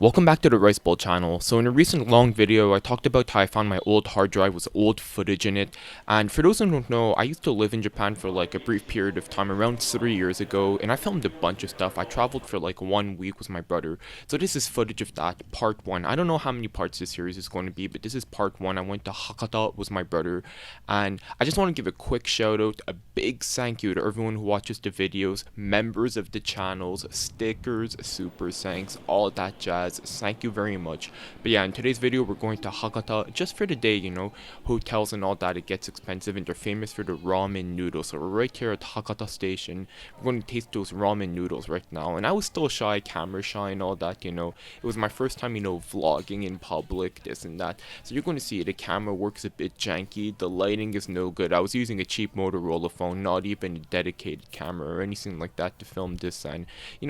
Welcome back to the Rice Bowl channel. So in a recent long video, I talked about how I found my old hard drive with old footage in it. And for those who don't know, I used to live in Japan for like a brief period of time, around 3 years ago, and I filmed a bunch of stuff. I traveled for like 1 week with my brother. So this is footage of that, part one. I don't know how many parts this series is going to be, but this is part one. I went to Hakata with my brother, and I just want to give a quick shout out, a big thank you to everyone who watches the videos, members of the channels, stickers, super thanks, all that jazz. Thank you very much. But yeah, in today's video, we're going to Hakata just for the day, hotels and all that. It gets expensive, and they're famous for the ramen noodles. So we're right here at Hakata Station. We're going to taste those ramen noodles right now. And I was still shy, camera shy and all that, It was my first time, vlogging in public, this and that. So you're going to see the camera works a bit janky. The lighting is no good. I was using a cheap Motorola phone, not even a dedicated camera or anything like that to film this. And,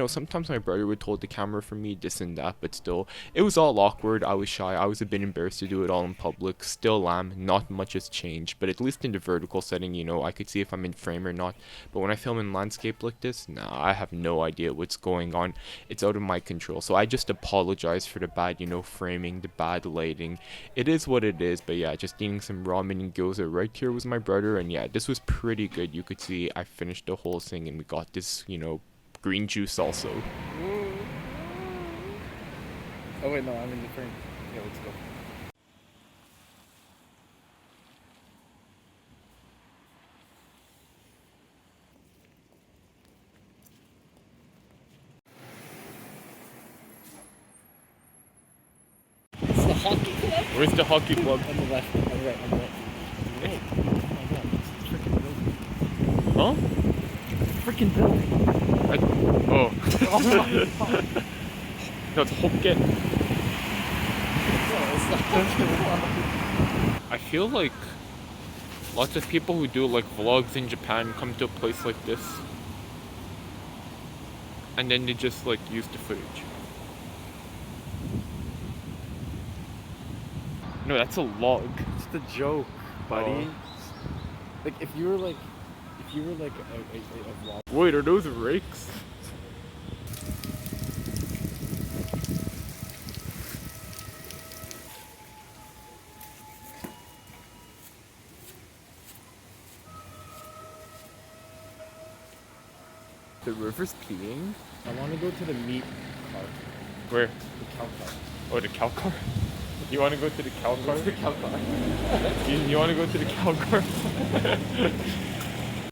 sometimes my brother would hold the camera for me, this and that, but still, it was all awkward. I was shy. I was a bit embarrassed to do it all in public. Still am. Not much has changed, but at least in the vertical setting, I could see if I'm in frame or not. But when I film in landscape like this, nah, I have no idea what's going on. It's out of my control. So I just apologize for the bad, framing, the bad lighting. It is what it is. But yeah, just eating some ramen and gyoza right here with my brother. And yeah, this was pretty good. You could see I finished the whole thing, and we got this, green juice also. Oh wait, no, I'm in the frame. Yeah, let's go. It's the hockey club? Where's the hockey club? On the left, on the right, on the right. Whoa. Oh my god, it's a freaking building. Huh? Freaking building. Oh. Oh my god. No, it's Hokkien. No, it's the hockey club. I feel like lots of people who do like vlogs in Japan come to a place like this, and then they just like use the footage. No, that's a log. It's the joke, buddy. Oh. Like if you were like a vlog. Wait, are those rakes? The river's peeing? I want to go to the meat car. Where? The cow car. Oh, the cow car? You want to go to the cow car? Where's the cow car? You want to go to the cow car?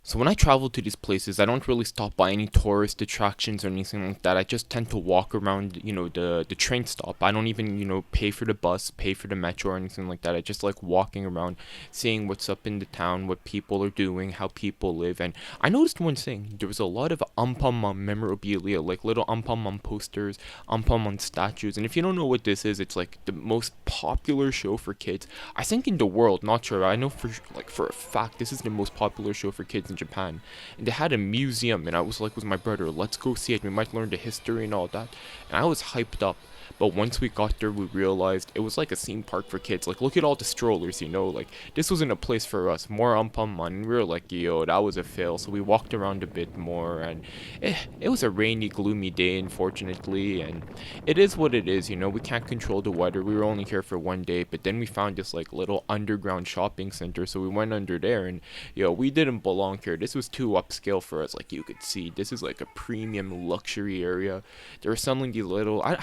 So when I travel to these places, I don't really stop by any tourist attractions or anything like that. I just tend to walk around, the train stop. I don't even, pay for the bus, pay for the metro or anything like that. I just like walking around, seeing what's up in the town, what people are doing, how people live. And I noticed one thing. There was a lot of Ampamon memorabilia, like little Ampamon posters, Ampamon statues. And if you don't know what this is, it's like the most popular show for kids, I think, in the world. Not sure. I know for a fact this is the most popular show for kids in Japan. And they had a museum, and I was like with my brother, let's go see it. We might learn the history and all that. And I was hyped up. But once we got there, we realized it was like a theme park for kids. Like, look at all the strollers, like, this wasn't a place for us. More Ampamon, and we were like, yo, that was a fail. So we walked around a bit more, and it was a rainy, gloomy day, unfortunately, and it is what it is, we can't control the weather. We were only here for 1 day, but then we found this, like, little underground shopping center, so we went under there, and, we didn't belong here. This was too upscale for us, like you could see. This is, like, a premium luxury area. They were selling these little, I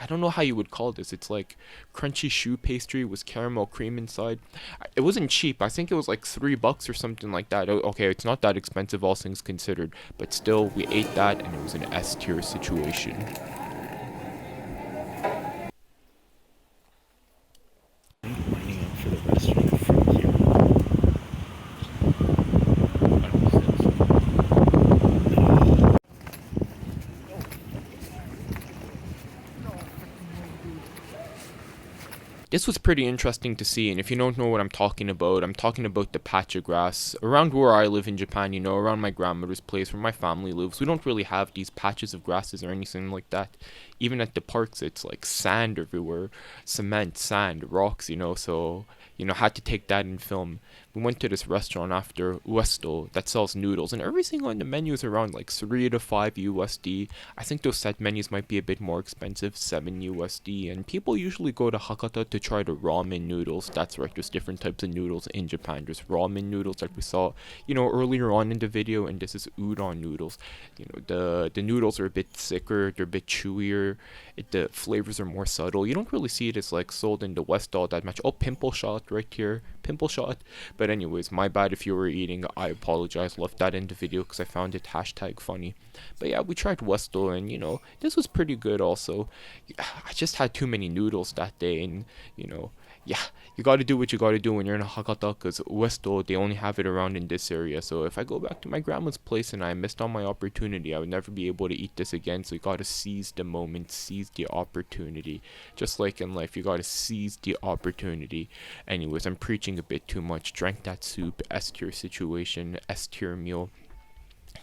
don't know how you would call this. It's like crunchy shoe pastry with caramel cream inside. It wasn't cheap. I think it was like $3 or something like that. Okay, it's not that expensive, all things considered, but still, we ate that, and it was an S tier situation. Lining up for the restaurant from here. This was pretty interesting to see, and if you don't know what I'm talking about the patch of grass around where I live in Japan, around my grandmother's place where my family lives. We don't really have these patches of grasses or anything like that. Even at the parks, it's like sand everywhere, cement, sand, rocks, so, had to take that in film. we went to this restaurant after Westo that sells noodles, and everything on the menu is around like 3 to 5 USD. I think those set menus might be a bit more expensive, 7 USD, and people usually go to Hakata to try the ramen noodles. That's right, there's different types of noodles in Japan. There's ramen noodles like we saw, earlier on in the video, and this is udon noodles. The noodles are a bit thicker, they're a bit chewier, the flavors are more subtle. You don't really see it as like sold in the West all that much. Oh, pimple shot right here, pimple shot. But anyways, my bad if you were eating. I apologize. Left that in the video because I found it hashtag funny. But yeah, we tried Westo, and this was pretty good. Also, I just had too many noodles that day, and yeah, you got to do what you got to do when you're in Hakata, because Westo, they only have it around in this area. So if I go back to my grandma's place and I missed on my opportunity, I would never be able to eat this again. So you got to seize the moment, seize the opportunity. Just like in life, you got to seize the opportunity. Anyways, I'm preaching a bit too much. Drank that soup, S tier situation, S tier meal.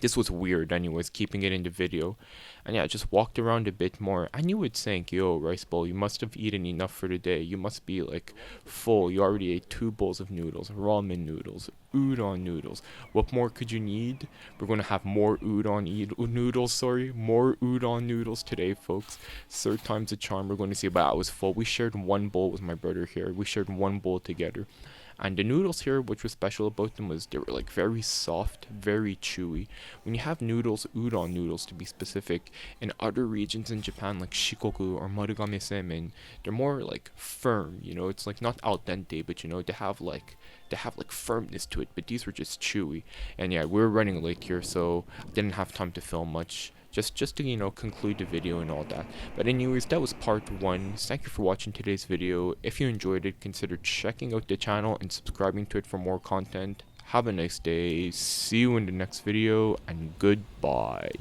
This was weird anyways, keeping it in the video. And yeah, just walked around a bit more. I knew it'd think, yo, rice bowl, you must have eaten enough for the day. You must be like full. You already ate 2 bowls of noodles, ramen noodles, udon noodles. What more could you need? We're gonna have more noodles, sorry. More udon noodles today, folks. Third time's a charm. We're gonna see, but I was full. We shared 1 bowl with my brother here. We shared 1 bowl together. And the noodles here, which was special about them, was they were like very soft, very chewy. When you have noodles, udon noodles to be specific, in other regions in Japan like Shikoku or Marugame Semen, they're more like firm. It's like not al dente, but they have like firmness to it. But these were just chewy. And yeah, we're running late here, so I didn't have time to film much. Just to conclude the video and all that. But anyways, that was part 1. Thank you for watching today's video. If you enjoyed it, consider checking out the channel and subscribing to it for more content. Have a nice day, see you in the next video, and goodbye.